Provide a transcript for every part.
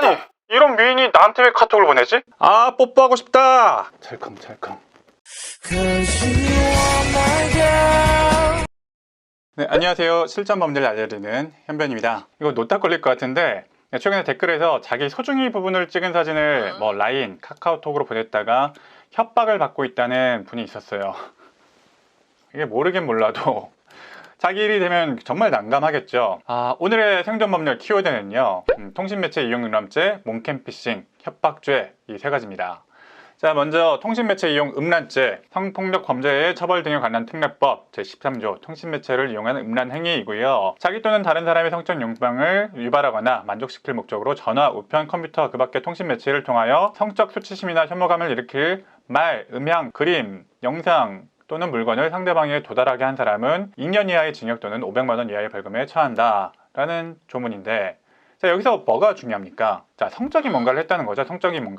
아니, 이런 미인이 나한테 왜 카톡을 보내지? 아, 뽀뽀하고 싶다. 찰컹찰컹. 네, 안녕하세요. 실전 범죄를 알려드리는 현변입니다. 이거 노딱 걸릴 것 같은데 최근에 댓글에서 자기 소중이 부분을 찍은 사진을 라인, 카카오톡으로 보냈다가 협박을 받고 있다는 분이 있었어요. 이게 모르긴 몰라도 자기 일이 되면 정말 난감하겠죠. 오늘의 생존법률 키워드는요, 통신매체 이용음란죄, 몽캠피싱, 협박죄, 이 세 가지입니다. 자, 먼저 통신매체 이용 음란죄, 성폭력 범죄의 처벌 등에 관한 특례법 제13조 통신매체를 이용하는 음란 행위이고요. 자기 또는 다른 사람의 성적 욕망을 유발하거나 만족시킬 목적으로 전화, 우편, 컴퓨터, 그 밖의 통신매체를 통하여 성적 수치심이나 혐오감을 일으킬 말, 음향, 그림, 영상 또는 물건을 상대방에게 도달하게 한 사람은 2년 이하의 징역 또는 500만 원 이하의 벌금에 처한다 라는 조문인데, 자, 여기서 뭐가 중요합니까? 자, 성적인 뭔가를 했다는 거죠. 성적인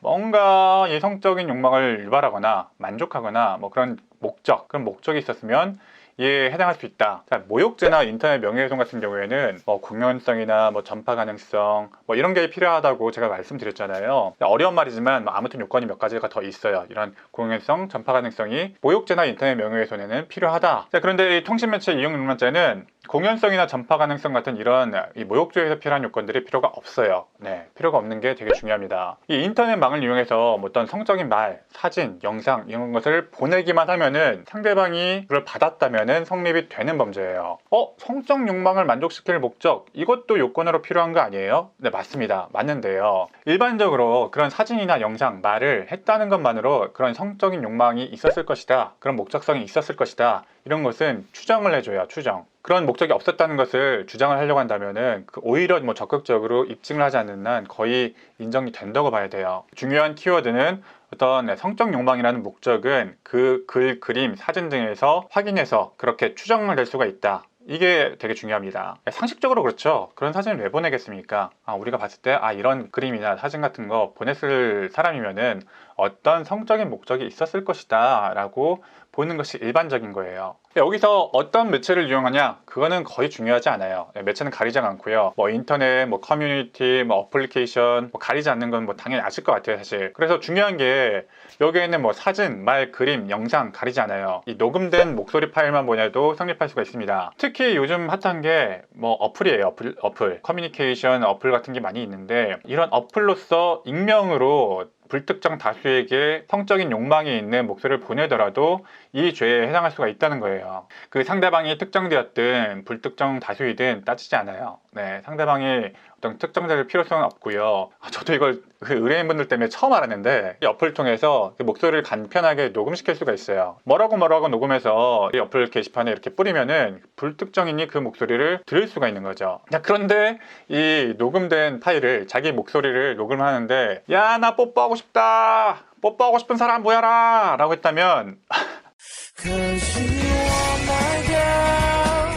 뭔가 이 성적인 욕망을 유발하거나 만족하거나 그런 목적이 있었으면 이에 해당할 수 있다. 자, 모욕죄나 인터넷 명예훼손 같은 경우에는 공연성이나 전파 가능성 이런 게 필요하다고 제가 말씀드렸잖아요. 어려운 말이지만 아무튼 요건이 몇 가지가 더 있어요. 이런 공연성, 전파 가능성이 모욕죄나 인터넷 명예훼손에는 필요하다. 자, 그런데 이 통신매체 이용 음란죄는 공연성이나 전파 가능성 같은 이런 이 모욕죄에서 필요한 요건들이 필요가 없어요. 네, 필요가 없는 게 되게 중요합니다. 이 인터넷망을 이용해서 어떤 성적인 말, 사진, 영상 이런 것을 보내기만 하면은 상대방이 그걸 받았다면은 성립이 되는 범죄예요. 성적 욕망을 만족시킬 목적, 이것도 요건으로 필요한 거 아니에요? 네, 맞습니다. 맞는데요. 일반적으로 그런 사진이나 영상, 말을 했다는 것만으로 그런 성적인 욕망이 있었을 것이다, 그런 목적성이 있었을 것이다, 이런 것은 추정을 해줘요. 추정. 그런 목적이 없었다는 것을 주장을 하려고 한다면은 오히려 적극적으로 입증을 하지 않는 한 거의 인정이 된다고 봐야 돼요. 중요한 키워드는 어떤 성적 욕망이라는 목적은 그 글, 그림, 사진 등에서 확인해서 그렇게 추정을 될 수가 있다. 이게 되게 중요합니다. 상식적으로 그렇죠. 그런 사진을 왜 보내겠습니까? 우리가 봤을 때 이런 그림이나 사진 같은 거 보냈을 사람이면은 어떤 성적인 목적이 있었을 것이다 라고 보는 것이 일반적인 거예요. 여기서 어떤 매체를 이용하냐, 그거는 거의 중요하지 않아요. 매체는 가리지 않고요. 인터넷, 커뮤니티, 어플리케이션 가리지 않는 건 당연히 아실 것 같아요, 사실. 그래서 중요한 게 여기에는 사진, 말, 그림, 영상 가리지 않아요. 이 녹음된 목소리 파일만 보내도 성립할 수가 있습니다. 특히 요즘 핫한 게 어플이에요. 어플. 커뮤니케이션 어플 같은 게 많이 있는데, 이런 어플로서 익명으로 불특정 다수에게 성적인 욕망이 있는 목소리를 보내더라도 이 죄에 해당할 수가 있다는 거예요. 그 상대방이 특정되었든 불특정 다수이든 따지지 않아요. 네, 상대방이 어떤 특정될 필요성은 없고요. 저도 이걸 의뢰인분들 때문에 처음 알았는데, 이 어플을 통해서 목소리를 간편하게 녹음시킬 수가 있어요. 뭐라고 녹음해서 이 어플 게시판에 이렇게 뿌리면은 불특정인이 그 목소리를 들을 수가 있는 거죠. 그런데 이 녹음된 파일을, 자기 목소리를 녹음하는데, 야, 나 뽀뽀하고 싶다, 뽀뽀하고 싶은 사람 모여라 라고 했다면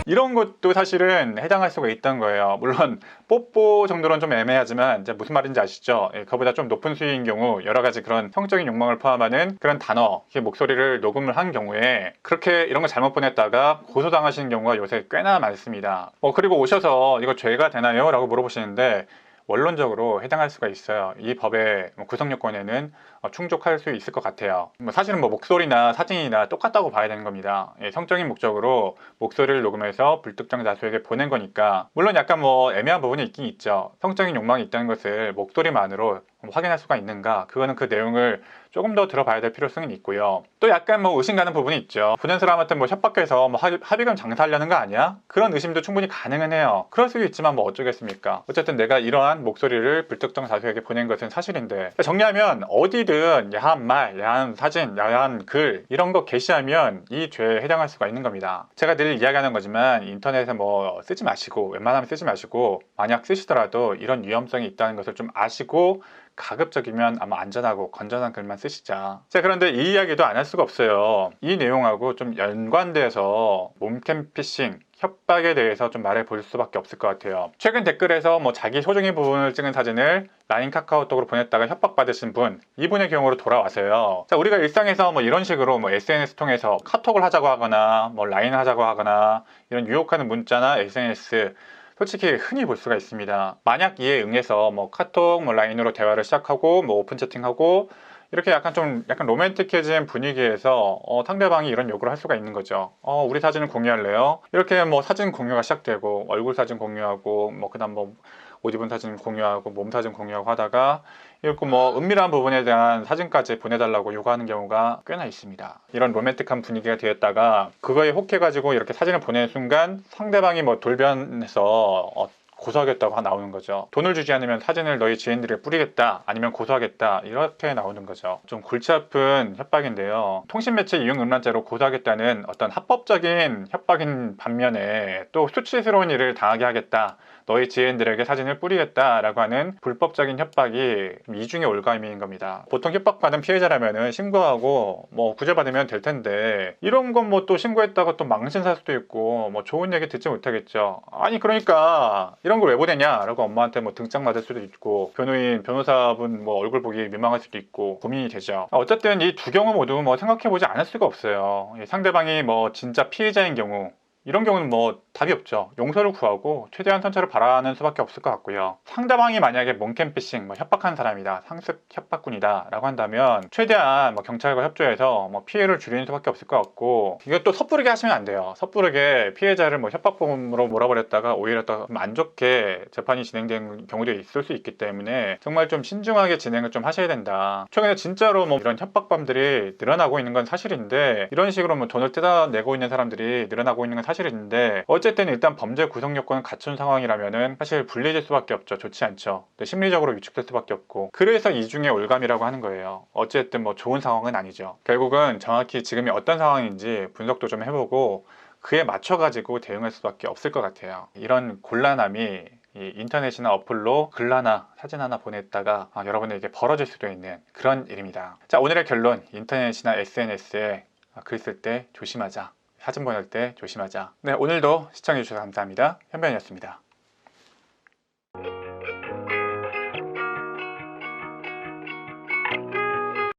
이런 것도 사실은 해당할 수가 있다는 거예요. 물론 뽀뽀 정도는 좀 애매하지만 이제 무슨 말인지 아시죠? 그보다 좀 높은 수위인 경우, 여러 가지 그런 성적인 욕망을 포함하는 그런 단어, 목소리를 녹음을 한 경우에 그렇게 이런 거 잘못 보냈다가 고소당하시는 경우가 요새 꽤나 많습니다. 그리고 오셔서 이거 죄가 되나요? 라고 물어보시는데, 원론적으로 해당할 수가 있어요. 이 법의 구성 요건에는 충족할 수 있을 것 같아요. 사실은 목소리나 사진이나 똑같다고 봐야 되는 겁니다. 성적인 목적으로 목소리를 녹음해서 불특정 다수에게 보낸 거니까, 물론 약간 애매한 부분이 있긴 있죠. 성적인 욕망이 있다는 것을 목소리만으로 확인할 수가 있는가, 그거는 그 내용을 조금 더 들어봐야 될 필요성이 있고요. 또 약간 의심 가는 부분이 있죠. 보낸 사람한테 협박해서 합의금 장사하려는 거 아니야? 그런 의심도 충분히 가능은 해요. 그럴 수도 있지만 어쩌겠습니까? 어쨌든 내가 이러한 목소리를 불특정 다수에게 보낸 것은 사실인데, 정리하면 어디든 야한 말, 야한 사진, 야한 글 이런 거 게시하면 이 죄에 해당할 수가 있는 겁니다. 제가 늘 이야기하는 거지만 인터넷에 쓰지 마시고, 웬만하면 쓰지 마시고, 만약 쓰시더라도 이런 위험성이 있다는 것을 좀 아시고 가급적이면 아마 안전하고 건전한 글만 쓰시자. 자, 그런데 이 이야기도 안 할 수가 없어요. 이 내용하고 좀 연관돼서 몽캠피싱, 협박에 대해서 좀 말해 볼 수밖에 없을 것 같아요. 최근 댓글에서 자기 소중히 부분을 찍은 사진을 라인, 카카오톡으로 보냈다가 협박받으신 분, 이분의 경우로 돌아와서요. 자, 우리가 일상에서 이런 식으로 SNS 통해서 카톡을 하자고 하거나 라인 하자고 하거나 이런 유혹하는 문자나 SNS, 솔직히 흔히 볼 수가 있습니다. 만약 이에 응해서 뭐 카톡, 뭐 라인으로 대화를 시작하고 뭐 오픈 채팅하고 이렇게 약간 로맨틱해진 분위기에서 상대방이 이런 요구를 할 수가 있는 거죠. 우리 사진을 공유할래요? 이렇게 뭐 사진 공유가 시작되고 얼굴 사진 공유하고 뭐 그다음 뭐 옷 입은 사진 공유하고 몸 사진 공유하고 하다가 이렇게 뭐 은밀한 부분에 대한 사진까지 보내달라고 요구하는 경우가 꽤나 있습니다. 이런 로맨틱한 분위기가 되었다가 그거에 혹해가지고 이렇게 사진을 보내는 순간 상대방이 뭐 돌변해서 고소하겠다고 나오는 거죠. 돈을 주지 않으면 사진을 너희 지인들에게 뿌리겠다, 아니면 고소하겠다, 이렇게 나오는 거죠. 좀 골치 아픈 협박인데요. 통신매체 이용 음란죄로 고소하겠다는 어떤 합법적인 협박인 반면에 또 수치스러운 일을 당하게 하겠다, 너희 지인들에게 사진을 뿌리겠다라고 하는 불법적인 협박이 이중의 올가미인 겁니다. 보통 협박받은 피해자라면 신고하고 뭐 구제받으면 될 텐데 이런 건 뭐 또 신고했다가 또 망신 살 수도 있고 뭐 좋은 얘기 듣지 못하겠죠. 아니 그러니까 이런 걸 왜 보내냐라고 엄마한테 뭐 등짝 맞을 수도 있고 변호사분 뭐 얼굴 보기 민망할 수도 있고 고민이 되죠. 어쨌든 이 두 경우 모두 뭐 생각해보지 않을 수가 없어요. 상대방이 뭐 진짜 피해자인 경우, 이런 경우는 뭐 답이 없죠. 용서를 구하고 최대한 선처를 바라는 수밖에 없을 것 같고요. 상대방이 만약에 몽캠피싱, 뭐 협박한 사람이다, 상습 협박꾼이다 라고 한다면 최대한 뭐 경찰과 협조해서 뭐 피해를 줄이는 수밖에 없을 것 같고, 이것도 섣부르게 하시면 안 돼요. 섣부르게 피해자를 뭐 협박범으로 몰아버렸다가 오히려 더 안 좋게 재판이 진행된 경우도 있을 수 있기 때문에 정말 좀 신중하게 진행을 좀 하셔야 된다. 최근에 진짜로 뭐 이런 협박범들이 늘어나고 있는 건 사실인데, 이런 식으로 뭐 돈을 뜯어내고 있는 사람들이 늘어나고 있는 건 사실인데, 어쨌든 일단 범죄 구성 요건은 갖춘 상황이라면은 사실 불리해질 수밖에 없죠. 좋지 않죠. 심리적으로 위축될 수밖에 없고, 그래서 이중의 올감이라고 하는 거예요. 어쨌든 뭐 좋은 상황은 아니죠. 결국은 정확히 지금이 어떤 상황인지 분석도 좀 해보고 그에 맞춰가지고 대응할 수밖에 없을 것 같아요. 이런 곤란함이 이 인터넷이나 어플로 글 하나, 사진 하나 보냈다가 여러분에게 벌어질 수도 있는 그런 일입니다. 자, 오늘의 결론. 인터넷이나 SNS에 글 쓸 때 조심하자. 사진 보낼 때 조심하자. 네, 오늘도 시청해주셔서 감사합니다. 현변이었습니다.